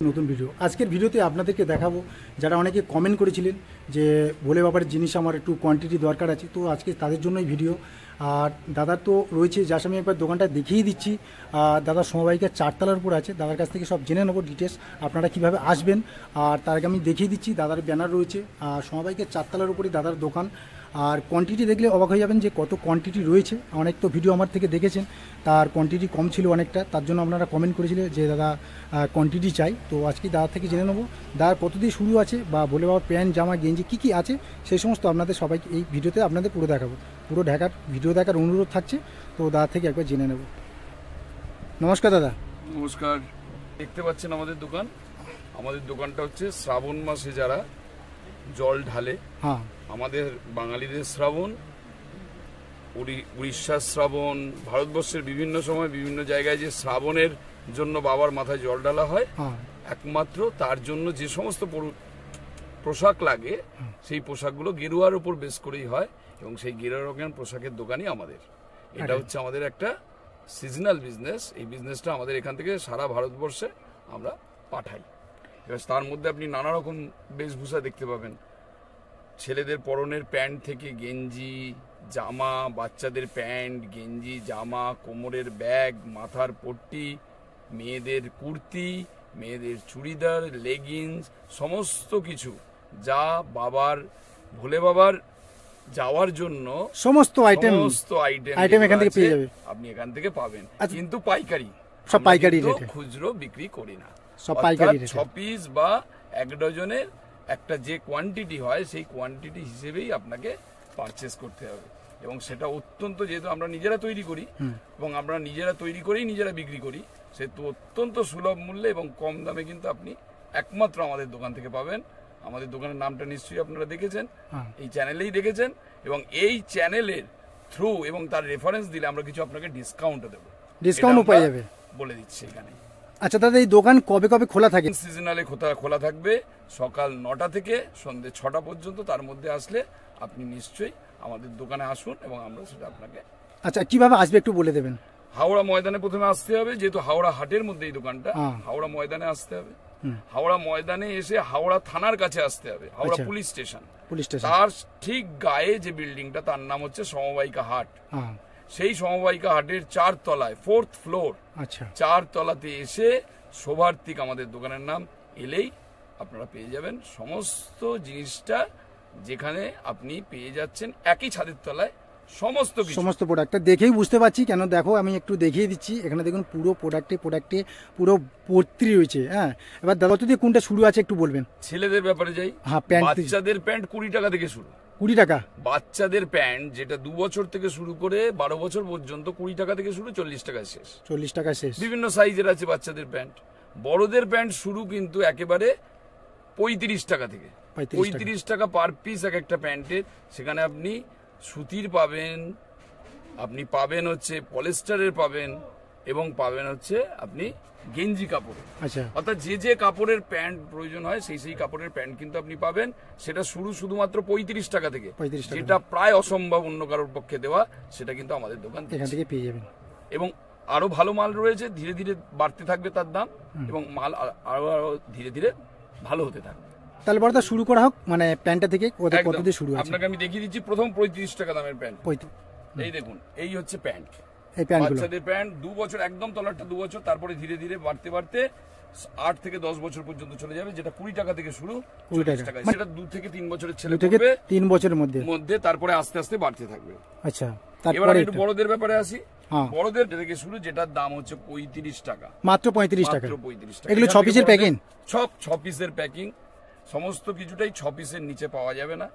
নতুন ভিডিও আজকের ভিডিওতে আপনাদেরকে দেখাবো যারা অনেকে কমেন্ট করেছিলেন যে ভোলে বাবার জিনিস আমার একটু কোয়ান্টিটি দরকার আছে, তো আজকে তাদের জন্যই ভিডিও। আর দাদার তো রয়েছে, যার সামনে একবার দোকানটা দেখিয়ে দিচ্ছি। দাদার সমবায়িকার 4 তলার উপর আছে, দাদার কাছ থেকে সব জেনে নেবো ডিটেলস আপনারা কিভাবে আসবেন। আর তার আগে আমি দেখিয়ে দিচ্ছি দাদার ব্যানার রয়েছে, আর সমবায়িকার 4 তলার উপরই দাদার দোকান। আর কোয়ান্টিটি দেখলে অবাক হয়ে যাবেন যে কত কোয়ান্টিটি রয়েছে। অনেক তো ভিডিও আমার থেকে দেখেছেন, তার কোয়ান্টিটি কম ছিল অনেকটা, তার জন্য আপনারা কমেন্ট করেছিলেন যে দাদা কোয়ান্টিটি চাই। তো আজকে দাদা থেকে জেনে নেবো দাদার কত দিয়ে শুরু আছে, বা ভোলে বাবার প্যান্ট জামা গেঞ্জি কী কী আছে সেই সমস্ত আপনাদের সবাইকে এই ভিডিওতে আপনাদের পুরো দেখাবো। পুরো ভিডিও দেখার অনুরোধ থাকছে, তো দাদা থেকে একবার জেনে নেব। নমস্কার দাদা। নমস্কার। দেখতে পাচ্ছেন আমাদের দোকানটা হচ্ছে শ্রাবণ মাসে যারা জল ঢালে, হ্যাঁ, আমাদের বাঙালিদের শ্রাবণ, উড়িষ্যার শ্রাবণ, ভারতবর্ষের বিভিন্ন সময় বিভিন্ন জায়গায় যে শ্রাবণের জন্য বাবার মাথায় জল ঢালা হয়, একমাত্র তার জন্য যে সমস্ত পোশাক লাগে সেই পোশাকগুলো গেরুয়ার উপর বেস করেই হয়, এবং সেই গেরুয়া রঙের পোশাকের দোকানই আমাদের। এটা হচ্ছে আমাদের একটা সিজনাল বিজনেস। এই বিজনেসটা আমাদের এখান থেকে সারা ভারতবর্ষে আমরা পাঠাই। এবার তার মধ্যে আপনি নানা রকম বেশভূষা দেখতে পাবেন, ছেলেদের পরনের প্যান্ট থেকে গেঞ্জি জামা, বাচ্চাদের প্যান্ট গেঞ্জি জামা, কোমরের ব্যাগ, মাথার পট্টি, মেয়েদের কুর্তি, মেয়েদের চুড়িদার, লেগিংস, সমস্ত কিছু যা ভোলে বাবার যাওয়ার জন্য সমস্ত আইটেম এখান থেকে পেয়ে যাবে, আপনি এখান থেকে পাবেন। কিন্তু পাইকারি, সব পাইকারি রেটে, খুচরো বিক্রি করি না। সব পাইকারি রেটে 6 পিস বা 1 ডজনের একটা যে কোয়ান্টিটি হয় সেই কোয়ান্টিটি হিসেবেই আপনাকে পারচেস করতে হবে, এবং সেটা অত্যন্ত, যেহেতু আমরা নিজেরা তৈরি করি এবং আমরা নিজেরা তৈরি করেই নিজেরা বিক্রি করি, সেহেতু অত্যন্ত সুলভ মূল্যে এবং কম দামে কিন্তু আপনি একমাত্র আমাদের দোকান থেকে পাবেন। আমাদের দোকানের নামটা নিশ্চয়ই আপনারা দেখেছেন, এই চ্যানেলেই দেখেছেন, এবং এই চ্যানেলের থ্রু এবং তার রেফারেন্স দিলে আমরা কিছু আপনাকে ডিসকাউন্টও দেবো, ডিসকাউন্টও পাওয়া যাবে বলে দিচ্ছি এখানে। আচ্ছা দাদা, এই দোকান কবে কবে খোলা থাকে? সিজনালে খোলা থাকবে সকাল 9টা থেকে সন্ধ্যে 6টা পর্যন্ত। তার মধ্যে আসলে আপনি নিশ্চয়ই আমাদের দোকানে আসুন এবং আমরা সেটা আপনাকে। আচ্ছা, কিভাবে আসবে একটু বলে দেবেন? হাওড়া ময়দানে প্রথমে আসতে হবে, যেহেতু হাওড়া হাটের মধ্যে এই দোকানটা, হাওড়া ময়দানে আসতে হবে। হাওড়া ময়দানে এসে হাওড়া থানার কাছে আসতে হবে, হাওড়া পুলিশ স্টেশন। তার ঠিক গায়ে যে বিল্ডিংটা, তার নাম হচ্ছে সমবায়িকা হাট। সেই সমবায়িকা হাটের 4 তলায়, 4th ফ্লোর, 4 তলাতে এসে শোভার্তিক আমাদের দোকানের নাম, এলেই আপনারা পেয়ে যাবেন সমস্ত জিনিসটা, যেখানে আপনি পেয়ে যাচ্ছেন একই ছাদের তলায় সমস্ত প্রোডাক্টটা দেখেই বুঝতে পারছি। কেন দেখো, আমি একটু দেখিয়ে দিচ্ছি, এখানে দেখুন পুরো প্রোডাক্টে পুরো ভর্তি রয়েছে। হ্যাঁ, এবার দাদা যদি কোনটা শুরু আছে একটু বলবেন। ছেলেদের ব্যাপারে যাই। হ্যাঁ, বাচ্চাদের প্যান্ট 20 টাকা থেকে শুরু। 20 টাকা? বাচ্চাদের প্যান্ট যেটা 2 বছর থেকে শুরু করে 12 বছর পর্যন্ত 20 টাকা থেকে শুরু, 40 টাকায় শেষ। 40 টাকা শেষ। বিভিন্ন সাইজের আছে বাচ্চাদের প্যান্ট। বড়দের প্যান্ট শুরু কিন্তু একেবারে 35 টাকা থেকে। 35 টাকা পার পিস এক একটা প্যান্টের। সেখানে আপনি সুতির পাবেন, আপনি পাবেন হচ্ছে পলিস্টারের পাবেন, এবং পাবেন হচ্ছে আপনি গেঞ্জি কাপড়। আচ্ছা, অর্থাৎ যে কাপড়ের প্যান্ট প্রয়োজন হয় সেই কাপড়ের প্যান্ট কিন্তু আপনি পাবেন। সেটা শুধুমাত্র 35 টাকা থেকে, যেটা প্রায় অসম্ভব অন্য কারোর পক্ষে দেওয়া, সেটা কিন্তু আমাদের দোকান থেকে পেয়ে যাবেন। এবং আরো ভালো মাল রয়েছে, ধীরে ধীরে বাড়তে থাকবে তার দাম, এবং মাল আরো ধীরে ধীরে ভালো হতে থাকবে। তাহলে বড় শুরু করা হোক, মানে প্যান্টটা থেকে কত দিয়ে শুরু আছে? আপনাকে আমি দেখিয়ে দিচ্ছি। প্রথম 35 টাকা দামের প্যান্ট। এই দেখুন, এই হচ্ছে প্যান্ট, বাচ্চাদের প্যান্ট। 2 বছর, একদম তলারটা 2 বছর, তারপরে ধীরে ধীরে বাড়তে 8 থেকে 10 বছর পর্যন্ত চলে যাবে, যেটা 20 টাকা থেকে শুরু, 40 টাকা। সেটা 2 থেকে 3 বছরের ছেলে পড়বে, 3 বছরের মধ্যে, তারপরে আস্তে আস্তে বাড়তে থাকবে। আচ্ছা, এবার একটু বড়দের ব্যাপারে আসি। বড়দের থেকে শুরু, যেটার দাম হচ্ছে 35 টাকা, মাত্র 35 টাকা। এগুলো 6 পিসের প্যাকিং, সব 6 পিসের প্যাকিং। সমস্ত কিছুটাই 6 পিসের নিচে পাওয়া যাবে না।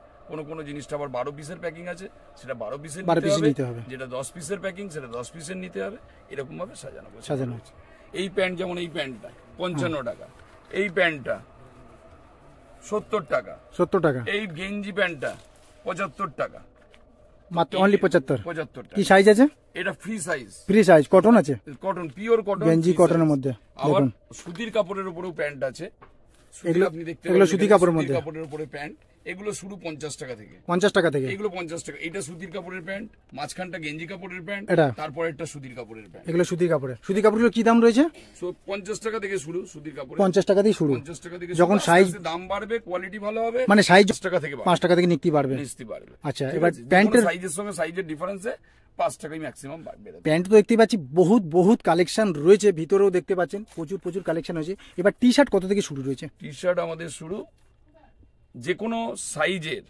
কোনো জিনিসটা আবার 12 পিসের প্যাকিং আছে, সেটা 12 পিসের নিতে হবে। যেটা 10 পিসের প্যাকিং, সেটা 10 পিসের নিতে হবে। এরকম ভাবে সাজানো আছে। এই প্যান্ট, যেমন এই প্যান্টটা 55 টাকা, এই প্যান্টটা 70 টাকা, এই গেঞ্জি প্যান্টটা 75 টাকা, মাত্র অনলি 75 টাকা। কি সাইজ আছে? এটা ফ্রি সাইজ, কটন আছে, কটন, পিওর কটন, গেঞ্জি কটনের মধ্যে। আবার সুতির কাপড়ের উপরেও প্যান্ট আছে, এগুলো আপনি দেখতে এগুলো সুতি কাপড়ের মধ্যে, কাপড়ের উপরে প্যান্ট, এগুলো শুরু 50 টাকা থেকে। 50 টাকা থেকে এগুলো 50 টাকা। এটা সুতির কাপড়ের প্যান্ট, মাঝখানটা গেঞ্জি কাপড়ের প্যান্ট, তারপরে একটা সুতির কাপড়ের প্যান্ট। এগুলো সুতির কাপড়ের। সুতির কাপড়গুলো কি দাম রয়েছে? 50 টাকা থেকে শুরু সুতির কাপড়, 50 টাকা দিয়ে শুরু। 50 টাকা থেকে যখন সাইজ দাম বাড়বে, কোয়ালিটি ভালো হবে, মানে সাইজ 5 টাকা থেকে 5 টাকা থেকে নিতে পারবে। আচ্ছা, এবার প্যান্টের সাইজের সঙ্গে সাইজের ডিফারেন্সে 5 টাকাই ম্যাক্সিমাম বাড়বে। প্যান্ট তো দেখতে পাচ্ছি বহুত কালেকশন রয়েছে, ভিতরেও দেখতে পাচ্ছেন প্রচুর কালেকশন হয়েছে। এবার টি শার্ট কত থেকে শুরু রয়েছে? টি শার্ট আমাদের শুরু যে কোনো সাইজের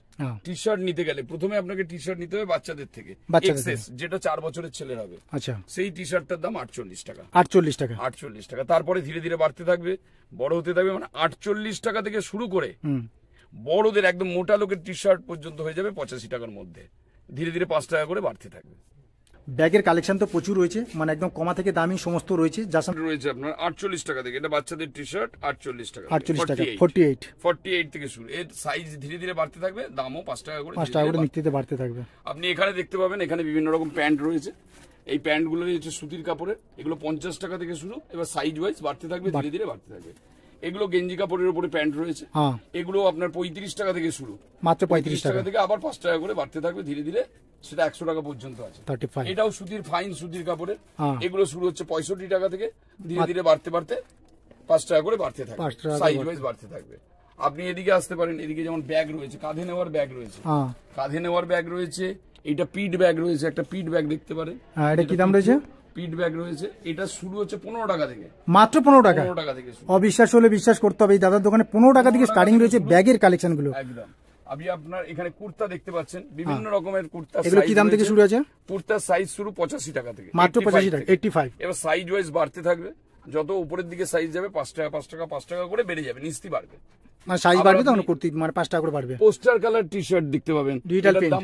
টি শার্ট নিতে গেলে প্রথমে আপনাকে টি শার্ট নিতে হবে বাচ্চাদের থেকে, এক্সএস, যেটা 4 বছরের ছেলের হবে। আচ্ছা, সেই টি শার্টটার দাম 48 টাকা। 48 টাকা, 48 টাকা। তারপরে ধীরে ধীরে বাড়তে থাকবে, বড় হতে থাকবে, মানে 48 টাকা থেকে শুরু করে বড়দের একদম মোটা লোকের টি শার্ট পর্যন্ত হয়ে যাবে 85 টাকার মধ্যে। ধীরে ধীরে 5 টাকা করে বাড়তে থাকবে। ব্যাগের কালেকশন তো প্রচুর রয়েছে, মানে একদম কমা থেকে দামি সমস্ত রয়েছে। যা রয়েছে আপনার 48 টাকা থেকে, এটা বাচ্চাদের টি শার্ট 48 টাকা, 48 টাকা, 48 থেকে শুরু। এর সাইজ ধীরে ধীরে বাড়তে থাকবে, দামও 5 টাকা করে নিতে বাড়তে থাকবে। আপনি এখানে দেখতে পাবেন, এখানে বিভিন্ন রকম প্যান্ট রয়েছে। এই প্যান্টগুলো রয়েছে সুতির কাপড়ের, এগুলো 50 টাকা থেকে শুরু, এবার সাইজ ওয়াইজ বাড়তে থাকবে, ধীরে ধীরে বাড়তে থাকবে। এগুলো গেঞ্জি কাপড়ের উপরে প্যান্ট রয়েছে, এগুলো আপনার 35 টাকা থেকে শুরু, মাত্র 35 টাকা থেকে আবার 5 টাকা করে বাড়তে থাকবে ধীরে ধীরে, সেটা 100 টাকা পর্যন্ত আছে। এটাও সুতির, ফাইন সুতির কাপড়ের, এগুলো শুরু হচ্ছে 65 টাকা থেকে, ধীরে ধীরে বাড়তে 5 টাকা করে বাড়তে থাকবে, সাইজ ওয়াইজ বাড়তে থাকবে। আপনি এদিকে আসতে পারেন, এদিকে যেমন ব্যাগ রয়েছে, কাঁধে নেওয়ার ব্যাগ রয়েছে, কাঁধে নেওয়ার ব্যাগ রয়েছে, এটা পিট ব্যাগ রয়েছে, একটা পিট ব্যাগ দেখতে পারেন। এটা কি দাম রয়েছে? পিট ব্যাগ রয়েছে, এটা শুরু হচ্ছে 15 টাকা থেকে, মাত্র 15 টাকা। 15 টাকা থেকে। অবিশ্বাস হলে বিশ্বাস করতে হবে, এই দাদার দোকানে 15 টাকা থেকে স্টার্টিং রয়েছে ব্যাগের কালেকশন গুলো। একদম। আপনি আপনার এখানে কুর্তা দেখতে পাচ্ছেন, বিভিন্ন রকমের কুর্তা। এগুলো কি দাম থেকে শুরু আছে? কুর্তার সাইজ শুরু 85 টাকা থেকে, মাত্র 85 টাকা, 85। এবার সাইজ ওয়াইজ বাড়তে থাকবে, যত উপরের দিকে সাইজ যাবে 5 টাকা করে বেড়ে যাবে, নিস্তি বাড়বে। মানে সাইজ বাড়বে তখন কুর্তি মানে 5 টাকা করে বাড়বে। পোস্টার কালার টি শার্ট দেখতে পাবেন, এটার দাম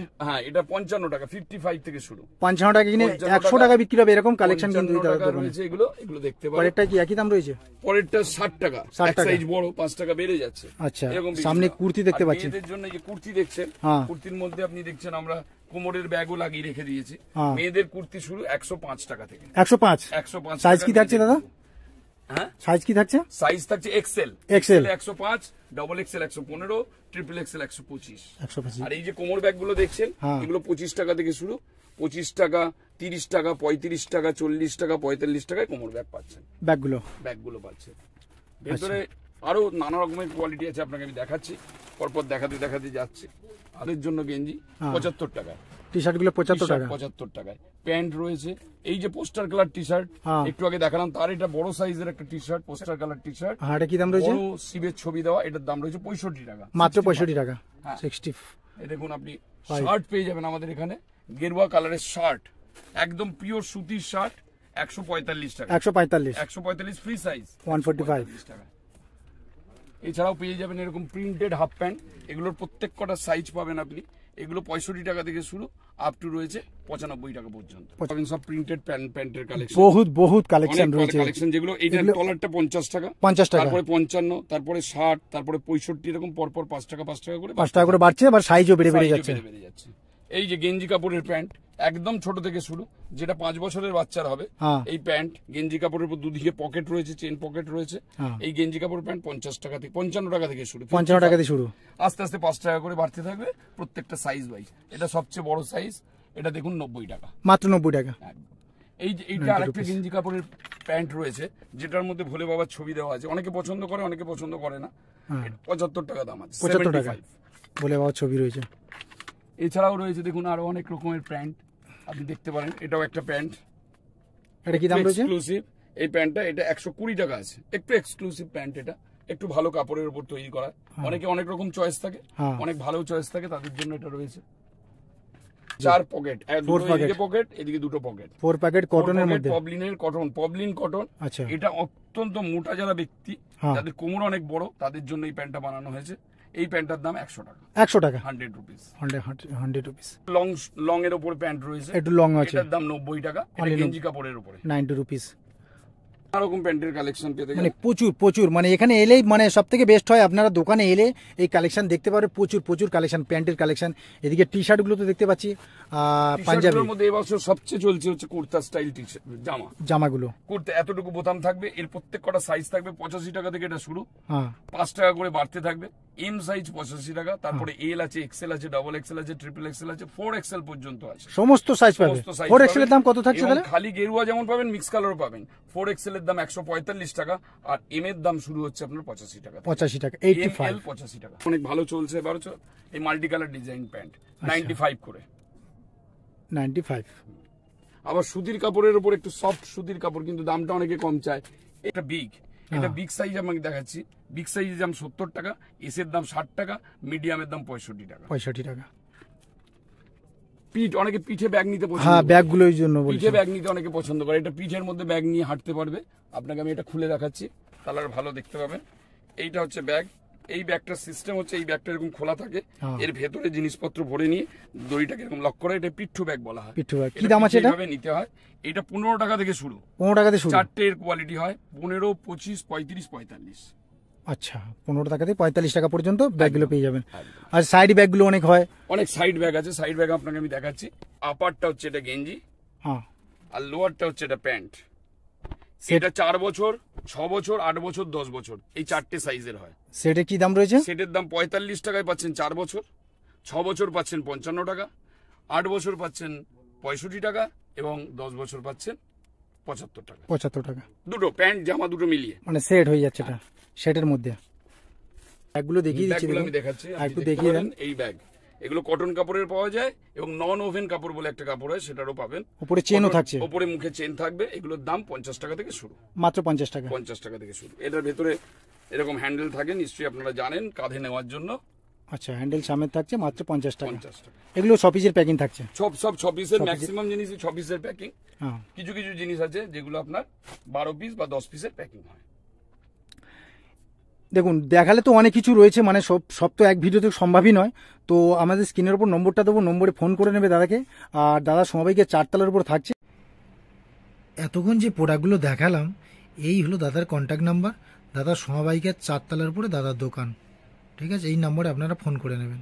এটা 55 টাকা, 55 থেকে শুরু। 55 টাকা কিনে 100 টাকা বিক্রি হবে, এরকম কালেকশন কিন্তু রয়েছে। এগুলো দেখতে পাবেন। পরেরটা কি একই দাম রয়েছে? পরেরটা 60 টাকা, এক সাইজ বড়, 5 টাকা বেড়ে যাচ্ছে। আচ্ছা, সামনে কুর্তি দেখতে পাচ্ছি। মেয়েদের জন্য যে কুর্তি দেখছেন, কুর্তির মধ্যে আপনি দেখছেন আমরা কোমরের ব্যাগও লাগিয়ে রেখে দিয়েছি। মেয়েদের কুর্তি শুরু 105 টাকা থেকে। 105। সাইজ কি থাকছে দাদা? হ্যাঁ, সাইজ কি থাকছে? সাইজ থাকছে XL 105, double XL 115, triple XL 125। আর এই যে কোমর ব্যাগ গুলো দেখছেন, এগুলো 25 টাকা থেকে শুরু, 25 টাকা, 30 টাকা, 35 টাকা, 40 টাকা, 45 টাকায় কোমর ব্যাগ পাচ্ছেন। ব্যাগগুলো পাচ্ছেন। ভেতরে আরো নানা রকমের কোয়ালিটি আছে, আপনাকে আমি দেখাচ্ছি, পরপর দেখাতে যাচ্ছি। তাদের জন্য গেঞ্জি 75 টাকা, টি শার্ট গুলো 75 টাকা, 75 টাকায়। প্যান্ট রয়েছে, এই যে পোস্টার কালার টি শার্ট একটু আগে দেখালাম, তার এটা বড় সাইজের একটা T shirt, poster colour T shirt. এটা কি দাম রয়েছে? বড় শিবের ছবি দেওয়া, এটার দাম রয়েছে 65 টাকা, মাত্র 65 টাকা। 60। এই দেখুন, আপনি শার্ট পেয়ে যাবেন আমাদের এখানে, গেরুয়া কালারের শার্ট, একদম পিওর সুতির শার্ট, 145 টাকা। 145 ফ্রি সাইজ, 145 টাকা। এছাড়াও পেয়ে যাবেন এরকম প্রিন্টেড হাফ প্যান্ট, এগুলোর প্রত্যেক কটা সাইজ পাবেন আপনি। এগুলো 65 টাকা থেকে শুরু, আপ টু রয়েছে 95 টাকা পর্যন্ত। সব প্রিন্টেড প্যান্টের কালেকশন, বহুত কালেকশন রয়েছে। কালেকশন যেগুলো, এইটার ডলারটা 50 টাকা, তারপরে 55, তারপরে 60, তারপরে 65, এরকম পরপর 5 টাকা করে বাড়ছে, আবার সাইজও বেড়ে যাচ্ছে। এই যে গেঞ্জি কাপড়ের প্যান্ট, একদম ছোট থেকে শুরু, যেটা 5 বছরের বাচ্চার হবে, এই প্যান্ট গেঞ্জি কাপড়ের উপর দুদিকে পকেট রয়েছে, চেন পকেট রয়েছে। এই গেঞ্জি কাপড় প্যান্ট 50 টাকা থেকে, 55 টাকা থেকে শুরু, 55 টাকা থেকে শুরু, আস্তে আস্তে 5 টাকা করে বাড়তে থাকবে প্রত্যেকটা সাইজ ওয়াইজ। এটা সবচেয়ে বড় সাইজ, এটা দেখুন 90 টাকা, মাত্র 90 টাকা। এইটা আরেকটা গেঞ্জি কাপড়ের প্যান্ট রয়েছে, যেটার মধ্যে ভোলে বাবার ছবি দেওয়া আছে। অনেকে পছন্দ করে, অনেকে পছন্দ করে না। 75 টাকা দাম আছে, 75 টাকা ভোলে বাবার ছবি রয়েছে। এছাড়াও রয়েছে দেখুন আরো অনেক রকমের প্যান্ট, আপনি দেখতে পারেন। এটাও একটা প্যান্ট, এটা কি দাম রয়েছে? এক্সক্লুসিভ এই প্যান্টটা, এটা 120 টাকা আছে। একটু এক্সক্লুসিভ প্যান্ট, এটা একটু ভালো কাপড়ের উপর তৈরি করা। অনেকে অনেক রকম চয়েস থাকে, অনেক ভালো চয়েস থাকে, তাদের জন্য এটা রয়েছে। 4 পকেট, এদিকে পকেট, এদিকে 2 পকেট, 4 প্যাকেট কটনের মধ্যে, পবলিন কটন। আচ্ছা, এটা অত্যন্ত মোটা যারা ব্যক্তি, যাদের কোমর অনেক বড়, তাদের জন্য এই প্যান্টটা বানানো হয়েছে। এই প্যান্টটার দাম 100 টাকা, 100 টাকা, 100 রুপিস, 100 রুপিস। লং এর উপর প্যান্ট রয়েছে, একটু লং আছে, এটার দাম 90 টাকা, এটা গেঞ্জি কাপড়ের উপরে 90 রুপিস। রকম প্যান্টের কালেকশন পেতে মানে প্রচুর প্রচুর, মানে এখানে এলেই মানে সব থেকে বেস্ট হয়, আপনারা দোকানে এলে এই কালেকশন দেখতে পারে, প্রচুর প্রচুর কালেকশন, প্যান্টের কালেকশন। এদিকে টি শার্টগুলো তো দেখতে পাচ্ছি, পাঞ্জাবির মধ্যে এবছর সবচেয়ে চলছে হচ্ছে কুর্তা স্টাইল টি শার্ট জামাগুলো। কুর্তা এতটুকু বোতাম থাকবে, এর প্রত্যেক কটা সাইজ থাকবে, 85 টাকা থেকে এটা শুরু, হ্যাঁ 5 টাকা করে বাড়তে থাকবে। এম সাইজ 85 টাকা, তারপরে এল আছে, এক্সেল আছে, ডবল এক্সেল আছে, ট্রিপল এক্সেল আছে, 4 এক্সেল পর্যন্ত আছে। সমস্ত সাইজ পাবে। 4 এক্সেল এর দাম কত থাকছে তাহলে? খালি গেরুয়া যেমন পাবেন, মিক্স কালারও পাবেন। 4 এক্সেল এর দাম 145 টাকা, আর এম এর দাম শুরু হচ্ছে আপনার 85 টাকা। 85 টাকা, 85 85 টাকা। অনেক ভালো চলছে এবার হচ্ছে এই মাল্টি কালার ডিজাইন প্যান্ট 95 করে, 95। আবার সুতির কাপড়ের উপর একটু সফট সুতির কাপড়, কিন্তু দামটা অনেকে কম চায়। এটা বিগ, এটা বিগ সাইজ আমাকে দেখাচ্ছি। বিগ সাইজের দাম 70 টাকা, এস এর দাম 60 টাকা, মিডিয়ামের দাম 65 টাকা। 65 টাকা। পিঠ, অনেকে পিঠে ব্যাগ নিতে পছন্দ করে। হ্যাঁ, ব্যাগগুলোর জন্য বলছি। পিঠে ব্যাগ নিতে অনেকে পছন্দ করে। এটা পিঠের মধ্যে ব্যাগ নিয়ে হাঁটতে পারবে। আপনাকে আমি এটা খুলে দেখাচ্ছি, তাহলে আর ভালো দেখতে পাবেন। এইটা হচ্ছে ব্যাগ। এই ব্যাগটার সিস্টেম হচ্ছে, এই ব্যাগটা এরকম খোলা থাকে, এর ভেতরে জিনিসপত্র ভরে নিয়ে দড়িটাকে এরকম লক করে, এটা পিঠ্ঠু ব্যাগ বলা হয়। পিঠ্ঠু ব্যাগ। কি দাম আছে এটা? নিতে হয়। এটা 15 টাকা থেকে শুরু। 15 টাকা থেকে শুরু। চারটে এর কোয়ালিটি হয়, 15, 25, 35, 45। আচ্ছা, 15 টাকা থেকে 45 টাকা পর্যন্ত ব্যাগগুলো পেয়ে যাবেন। আর সাইড ব্যাগগুলো অনেক হয়, অনেক সাইড ব্যাগ আছে। সাইড ব্যাগ আপনাকে আমি দেখাচ্ছি। আপারটা হচ্ছে এটা গেঞ্জি, হ্যাঁ, আর লোয়ারটা হচ্ছে এটা প্যান্ট। এটা 4 বছর, 6 বছর, 8 বছর, 10 বছর, এই 4টে সাইজের হয়। সেটের কি দাম রয়েছে? সেটের দাম 45 টাকায় পাচ্ছেন 4 বছর, 6 বছর পাচ্ছেন 55 টাকা, 8 বছর পাচ্ছেন 65 টাকা, এবং 10 বছর পাচ্ছেন 75 টাকা। 75 টাকা। দুটো প্যান্ট জামা দুটো মিলিয়ে মানে সেট হয়ে যাচ্ছে এটা, সেটের মধ্যে। ব্যাগগুলো দেখিয়ে দিচ্ছি, আমি দেখাচ্ছি, একটু দেখিয়ে দেন। এই ব্যাগ, এগুলো কটন কাপড়ের পাওয়া যায়, এবং নন ওভেন কাপড় বলে একটা কাপড় হয়, সেটারও পাবেন। উপরে চেনও থাকছে, উপরে মুখে চেন থাকবে। এগুলোর দাম 50 টাকা থেকে শুরু, মাত্র 50 টাকা। 50 টাকা থেকে শুরু। এটার ভেতরে এরকম হ্যান্ডেল থাকে, নিশ্চয়ই আপনারা জানেন, কাঁধে নেওয়ার জন্য। আচ্ছা, হ্যান্ডেল সামনে থাকছে, মাত্র 50 টাকা। 50 টাকা। এগুলো 6 পিসের প্যাকিং থাকছে। সব 6 পিসের, ম্যাক্সিমাম জিনিসই 6 পিসের প্যাকিং। হ্যাঁ, কিছু কিছু জিনিস আছে যেগুলো আপনার 12 পিস বা 10 পিসের প্যাকিং হয়। দেখুন, দেখালে তো অনেক কিছু রয়েছে, মানে সব তো এক ভিডিওতে সম্ভবই নয়। তো আমাদের স্ক্রিনের উপর নম্বরটা দেবো, নম্বরে ফোন করে নেবে দাদাকে। আর দাদা সবাইকে 4 তলার উপর থাকছে। এতক্ষণ যে প্রোডাক্টগুলো দেখালাম, এই হলো দাদার কন্ট্যাক্ট নাম্বার। দাদা সবাইকে 4 তলার উপরে দাদার দোকান, ঠিক আছে? এই নম্বরে আপনারা ফোন করে নেবেন।